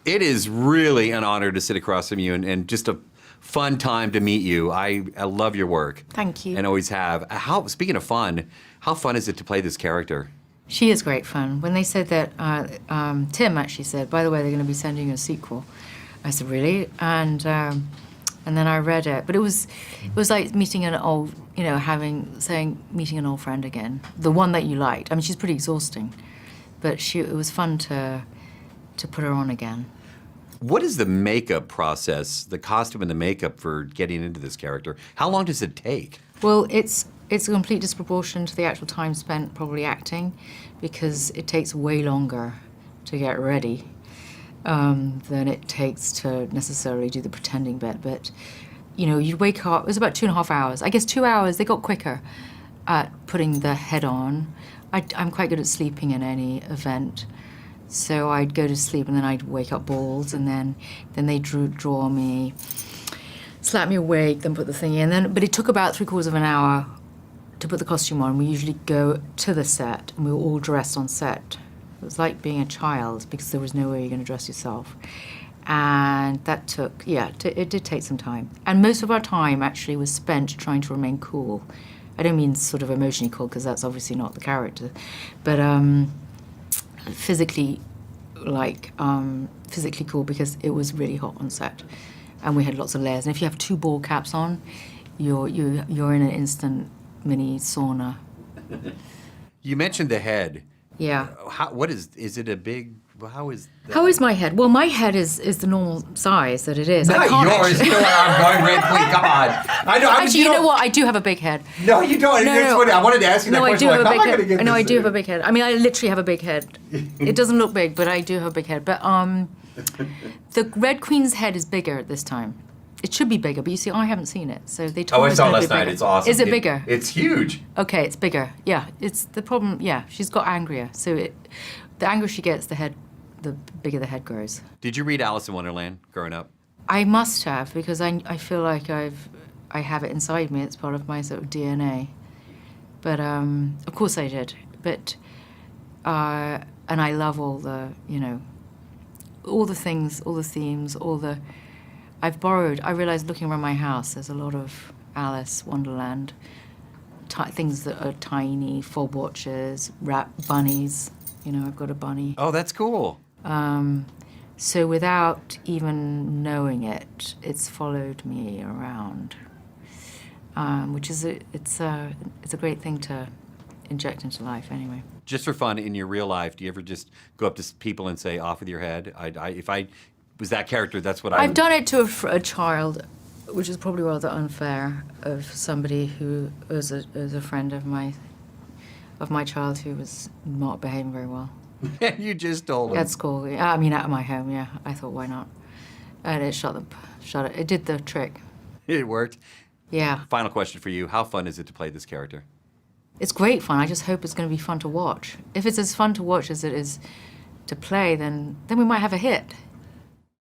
It is really an honor to sit across from you and just a fun time to meet you. I love your work. Thank you. And always have. Speaking of fun, how fun is it to play this character? She is great fun. When they said that, Tim actually said, by the way, they're going to be sending you a sequel. I said, really? And then I read it. But it was like meeting an old, you know, meeting an old friend again. The one that you liked. I mean, she's pretty exhausting. But it was fun to put her on again. What is the makeup process, the costume and the makeup for getting into this character? How long does it take? Well, it's a complete disproportion to the actual time spent probably acting, because it takes way longer to get ready than it takes to necessarily do the pretending bit. But, you know, you'd wake up, it was about 2.5 hours. I guess 2 hours, they got quicker at putting the head on. I'm quite good at sleeping in any event. So I'd go to sleep and then I'd wake up bald, and then they'd draw me, slap me awake, then put the thing in. But it took about 3/4 of an hour to put the costume on. We usually go to the set and we were all dressed on set. It was like being a child because there was no way you're going to dress yourself. And that took, it did take some time. And most of our time actually was spent trying to remain cool. I don't mean sort of emotionally cool, because that's obviously not the character, but physically cool, because it was really hot on set, and we had lots of layers. And if you have 2 ball caps on, you're in an instant mini sauna. You mentioned the head. Yeah. What is it a big? How is my head? Well, my head is the normal size that it is. Not yours. Actually... I'm going Red Queen. Come on. Actually, you know what? I do have a big head. No, you don't. No. Funny. I wanted to ask you that question. I do have a big head. No, I do have a big head. I mean, I literally have a big head. It doesn't look big, but I do have a big head. But the Red Queen's head is bigger this time. It should be bigger, but you see, I haven't seen it, so they told me. I saw it last night. It's awesome. Is it bigger? It's huge. Okay, it's bigger. Yeah, it's the problem. Yeah, she's got angrier, so the angrier she gets, the bigger the head grows. Did you read Alice in Wonderland growing up? I must have, because I feel like I have it inside me. It's part of my sort of DNA. But of course I did. But and I love all the, you know, all the things, all the themes, I realized looking around my house, there's a lot of Alice Wonderland, things that are tiny, fob watches, bunnies. You know, I've got a bunny. Oh, that's cool. So without even knowing it, it's followed me around, which is it's a great thing to inject into life anyway. Just for fun, in your real life, do you ever just go up to people and say, off with your head? If I was that character, that's what I've done it to a child, which is probably rather unfair, of somebody who was a friend of my child who was not behaving very well. You just told him. At school, I mean, at my home, yeah. I thought, why not? And it shut it. It did the trick. It worked? Yeah. Final question for you. How fun is it to play this character? It's great fun. I just hope it's going to be fun to watch. If it's as fun to watch as it is to play, then we might have a hit.